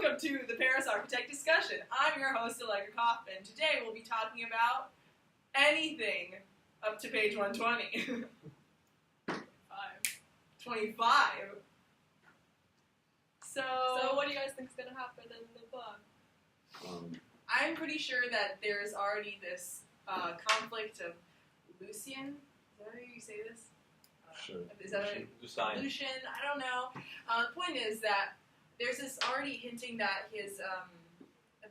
welcome to the Paris Architect Discussion. I'm your host, Allegra Kaufman. Today we'll be talking about anything up to page 120. 25. So what do you guys think is going to happen in the book? I'm pretty sure that there's already this conflict of Lucian. Is that how you say this? Sure. Is that Lucian? I don't know. The point is that there's this already hinting that his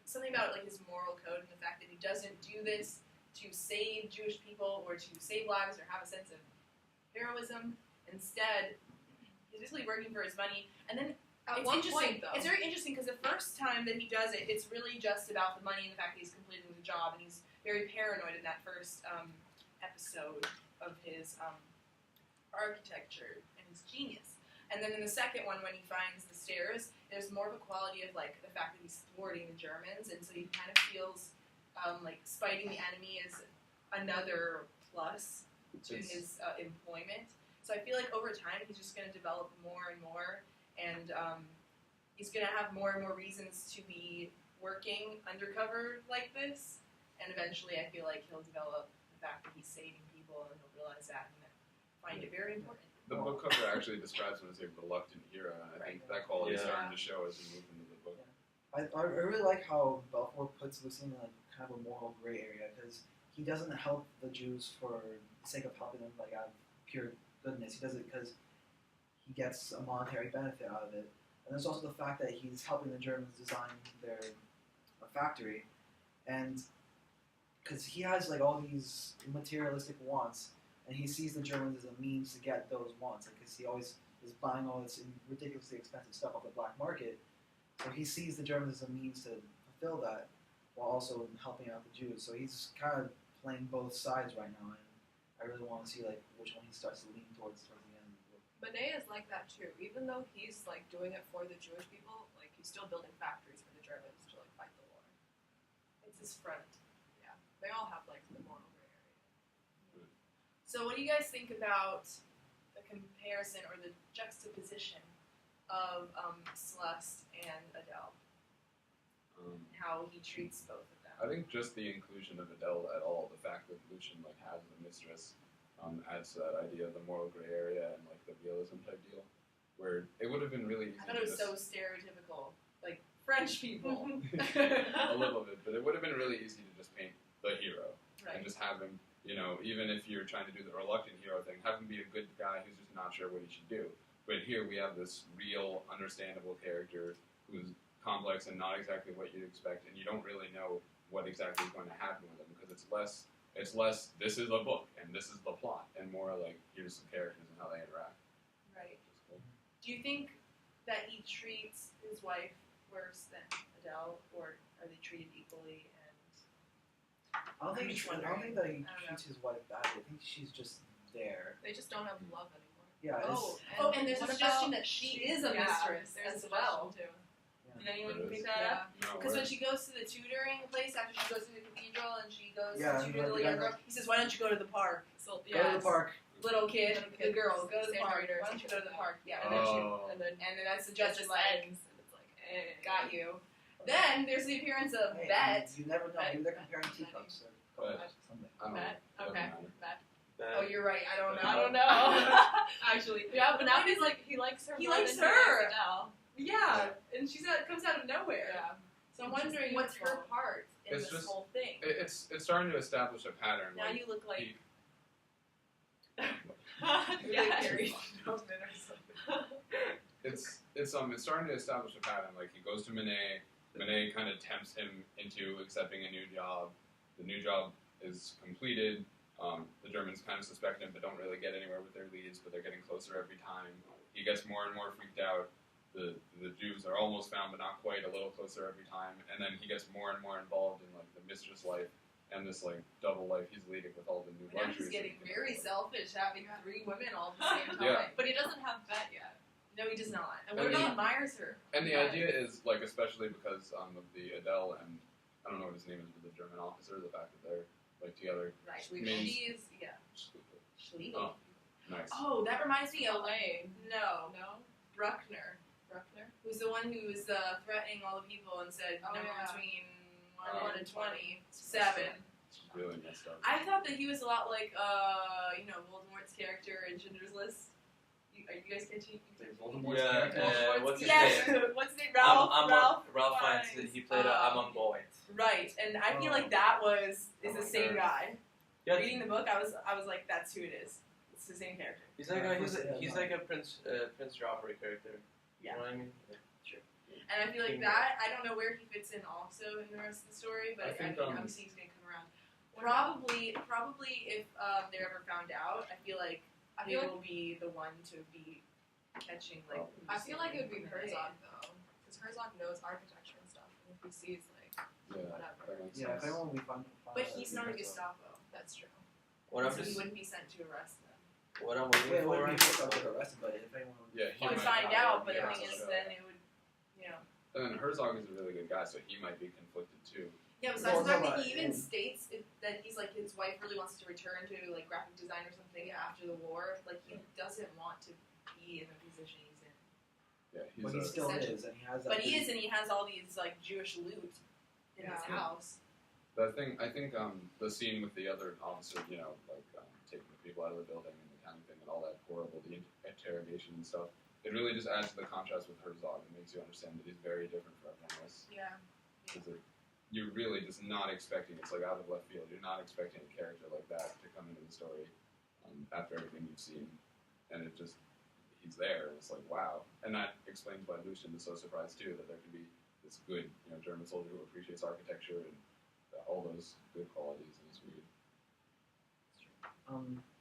something about like his moral code and the fact that he doesn't do this to save Jewish people or to save lives or have a sense of heroism. Instead, he's basically working for his money. And then At it's what interesting. point, though? It's very interesting because the first time that he does it, it's really just about the money and the fact that he's completing the job, and he's very paranoid in that first episode of his architecture and his genius. And then in the second one, when he finds the stairs, there's more of a quality of like the fact that he's thwarting the Germans, and so he kind of feels like spiting the enemy is another plus to his employment. So I feel like over time he's just going to develop more and more, and he's going to have more and more reasons to be working undercover like this, and eventually I feel like he'll develop the fact that he's saving people, and he'll realize that and find it very important. The book cover actually describes him as a reluctant hero, and I think that quality is starting to show as we move into the book. I really like how Balfour puts Lucian in kind of a moral gray area, because he doesn't help the Jews for the sake of helping them, like out of pure goodness. He does it because he gets a monetary benefit out of it. And there's also the fact that he's helping the Germans design their factory, and because he has like all these materialistic wants, and he sees the Germans as a means to get those wants, because he always is buying all this ridiculously expensive stuff off the black market. So he sees the Germans as a means to fulfill that, while also helping out the Jews. So he's kind of playing both sides right now, and I really want to see like which one he starts to lean towards the end of the book. Benet is like that too. Even though he's like doing it for the Jewish people, like he's still building factories for the Germans to like fight the war. It's his front. Yeah, they all have like the moral gray area. So what do you guys think about the comparison or the juxtaposition of Celeste and Adele? How he treats both of them. I think just the inclusion of Adele at all, the fact that Lucian like has a mistress, adds to that idea of the moral gray area and like the realism type deal, where it would have been really easy. I thought it was so stereotypical, like French people. a little bit, but it would have been really easy to just paint the hero and Right. just have him, you know, even if you're trying to do the reluctant hero thing, have him be a good guy who's just not sure what he should do. But here we have this real, understandable character who's complex and not exactly what you'd expect, and you don't really know what exactly is going to happen with him, because it's less this is a book and this is the plot, and more like here's some characters and how they interact. Right. Which is cool. Do you think that he treats his wife worse than Adele, or are they treated equally? And I don't think just that he I don't know. treats his wife badly. I think she's just there. They just don't have love anymore. Yeah. and there's a what suggestion about that she is a mistress there's as a well. suggestion, too. Did anyone There pick is. that up? No, Because when where- she goes to the tutoring place after she goes to the cathedral and she goes Yeah, to tutor the like, young girl, he says, "Why don't you go to the park, So, Go to the park. little kid, Little the kid, girl, go to the stand park. reader, Why don't you go to the park?" Yeah, And then Oh. and then that it suggestion just like ends, and it's like, eh. got you. Then there's the appearance of Hey, Bet. You never know. Bet. Maybe they're comparing teacups or But- something. I don't Bet. know. Doesn't Okay. matter. Bet. Oh, you're right. I don't know. I don't know. Actually, Yeah, but now he's like, he likes her He more likes than her. he likes Adele. Yeah, and comes out of nowhere. Yeah. So I'm Which is wondering what's her beautiful. part in It's this just- whole thing. It's starting to establish a pattern. Now like, you look like he- you're like Yes. Gary Oldman or something. it's starting to establish a pattern. Like he goes to Manet kind of tempts him into accepting a new job. The new job is completed. The Germans kind of suspect him, but don't really get anywhere with their leads. But they're getting closer every time. He gets more and more freaked out. The Jews are almost found, but not quite. A little closer every time, and then he gets more and more involved in like the mistress life and this like double life he's leading with all the new Now luxuries. he's getting that he can very afford. selfish, having 3 women all at the same time. Yeah. But he doesn't have Bet yet. No, he does not. And I what mean- about admires her? And the Yeah. idea is, like, especially because of the Adele and, I don't know what his name is, but the German officer, the fact that they're, like, together. Right. Means- She's Schlegel. Oh, nice. Oh, that reminds me of Elaine. no No? Bruckner. Bruckner. Who's the one who was threatening all the people and said Oh, number yeah. between 1 Oh. and 20, 7. It's really messed up. I thought that he was a lot like, Voldemort's character in Schindler's List. Are you guys catching? Voldemort's Yeah, character. what's his Yes, name? what's his name? Ralph. Ralph Fiennes. Fiennes. He played Amon Boyd. Right, and I feel Oh. like that is Oh the my same God. guy. Yeah, Reading the book, I was like, that's who it is. It's the same character. he's like he's no. like a Prince Joffrey character. Yeah. You know what I mean? And I feel like that, I don't know where he fits in also in the rest of the story, but I I think, think obviously he's going to come around. Probably if they're ever found out, I feel like I he feel like will be the one to be catching, like... Oh. I feel like it would be Right. Herzog though, because Herzog knows architecture and stuff, and if he sees like Yeah, whatever, that makes Yeah, sense. if anyone we find But he's not a Gestapo, that's true. What I'm so he just wouldn't be sent to arrest them. what I'm Yeah, waiting it for wouldn't right be forced to get arrested, but if anyone Yeah, he He would might find not, out, but yeah, the thing is, so- then it would, you know... And then Herzog is a really good guy, so he might be conflicted too. Yeah, besides Well, the fact no, that but- he even states that he's like his wife really wants to return to like graphic design or something after the war. Like he doesn't want to be in the position he's in. Yeah, but he still essentially- is, and he has that. But he is, and he has all these like Jewish loot in his Yeah. house. The thing, I think, the scene with the other officer, taking the people out of the building and the counting thing and all that horrible, the interrogation and stuff, it really just adds to the contrast with Herzog and makes you understand that he's very different from everyone else. Yeah. Because you're really just not expecting, it's like out of left field, you're not expecting a character like that to come into the story after everything you've seen. And it just, he's there, and it's like, wow. And that explains why Lucian is so surprised too, that there can be this good, German soldier who appreciates architecture and all those good qualities, and it's weird.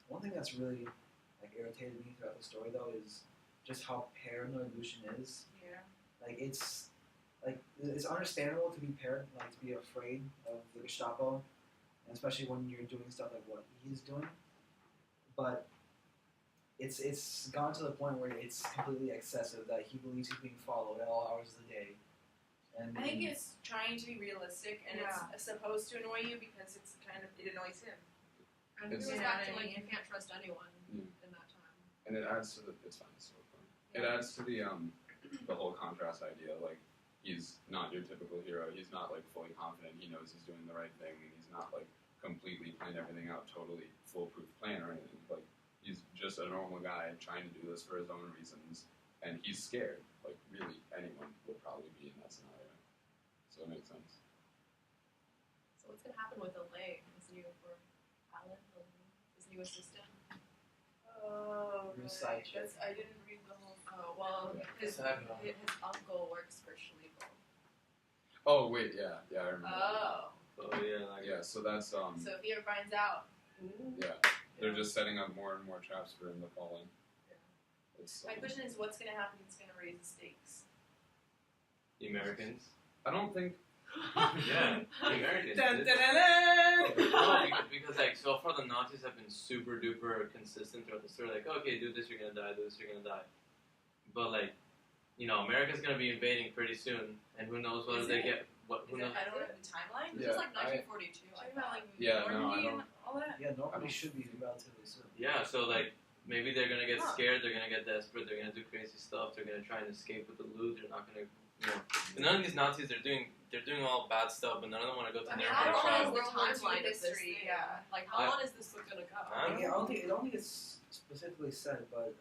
One thing that's really like irritated me throughout the story though is just how paranoid Lucian is. Yeah. Like it's understandable to be to be afraid of the Gestapo, and especially when you're doing stuff like what he's doing. But it's gone to the point where it's completely excessive that he believes he's being followed at all hours of the day. And I think it's trying to be realistic, and it's supposed to annoy you because it annoys him. And it It's- goes You know back what to I like mean? you can't trust anyone Mm. in that time. And it adds to it's fine, it's so fun. It Yeah. adds to the whole contrast idea, like, he's not your typical hero, he's not, like, fully confident, he knows he's doing the right thing, and he's not, like, completely planned everything out, totally foolproof plan or anything, like, he's just a normal guy trying to do this for his own reasons, and he's scared, like, really, anyone would probably be in that scenario, so it makes sense. So what's gonna happen with Elaine, his new assistant? Oh, New right. side chick. I didn't read the whole. Oh well, Yeah. his uncle works for Schlegel. Oh, wait, yeah, I remember. Oh, Oh yeah, like Yeah, so that's, so if he ever finds out, yeah, they're just setting up more and more traps for him to fall in. It's, my question is, what's going to happen? It's going to raise the stakes. the Americans. I don't think. Yeah, the Americans. Dun, did. dun, dun, dun. No, because like so far the Nazis have been super duper consistent throughout the story. Like, okay, do this, you're gonna die. Do this, you're gonna die. But like, America's gonna be invading pretty soon, and who knows whether Is they it? get what? Who Is knows? it, I don't know the timeline. This Yeah, was like 1942. I Talking about like Yeah, no, I Normandy don't- and all that. yeah, Normandy should be relatively soon. Yeah, so like maybe they're gonna get Huh. scared. They're gonna get desperate. They're gonna do crazy stuff. They're gonna try and escape with the loot. They're not gonna. And none of these Nazis they're doing all bad stuff, but none of them want to go to I mean, their how how long long is is the the timeline timeline of of this this thing? thing? Yeah. Like how long is this book gonna go? I don't I don't think it's specifically said, but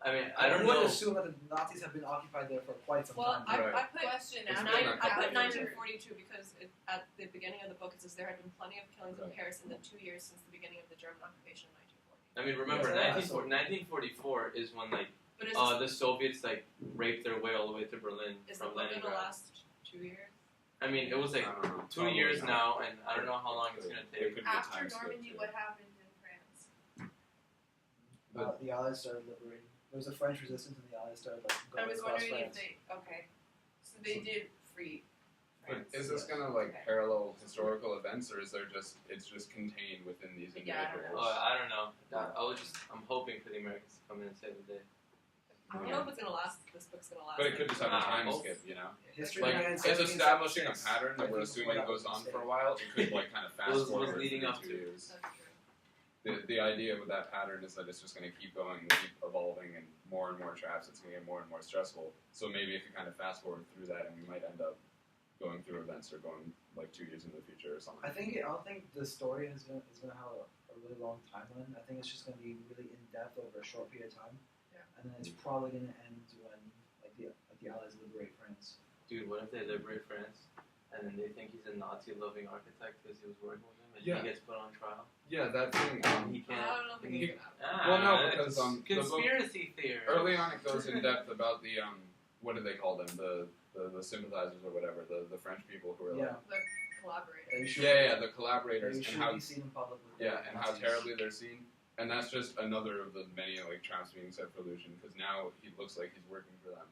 I mean, I don't would know. assume that the Nazis have been occupied there for quite some Well, time. I Right. put Question. It's Now, been a I couple put of years. 1942 because at the beginning of the book it says there had been plenty of killings in Right. Paris in the 2 years since the beginning of the German occupation in 1940. I mean, remember, Yeah, 1944 is when like But is, the Soviets like raped their way all the way to Berlin is the from book gonna Leningrad. last 2 years? I mean, it was like I don't know, 2 probably years not. now, and I don't know how long it's gonna It take. could be a after time skip, Normandy, too. what happened in France? The Allies started liberating. There was a French resistance, and the Allies started going I was across wondering if France. they. Okay, so they did free. But France. is this gonna Okay. parallel historical events, or is it's just contained within these Yeah, I don't know. individuals? I don't know. I'm hoping for the Americans to come in and save the day. I don't know if it's gonna last. This book's gonna last. But it could just have a time Both. skip, History Like, began in It's 1776. establishing a pattern that I we're think assuming before that goes was a on for a mistake. while. It could kind of fast Was forward leading through up 2 to. years. That's true. The idea with that pattern is that it's just going to keep going and keep evolving, and more and more traps. It's going to get more and more stressful. So maybe if you kind of fast forward through that, and we might end up going through events or going like 2 years into the future or something. I don't think the story is gonna have a really long timeline. I think it's just gonna be really in depth over a short period of time. Yeah. And then it's probably gonna end when the Allies liberate France. Dude, what if they liberate France and then they think he's a Nazi-loving architect because he was working with him and Yeah. he gets put on trial? Yeah, that thing. He I can't. don't think he- it's gonna happen. Well, no, it's because, the book- conspiracy theory. Early on, it goes in depth about the what do they call them? The sympathizers or whatever, the French people who are Yeah. like Collaborating. That you should, the collaborators you and should how be seen publicly. and how terribly they're seen. And that's just another of the many like traps being set for Lucian because now he looks like he's working for them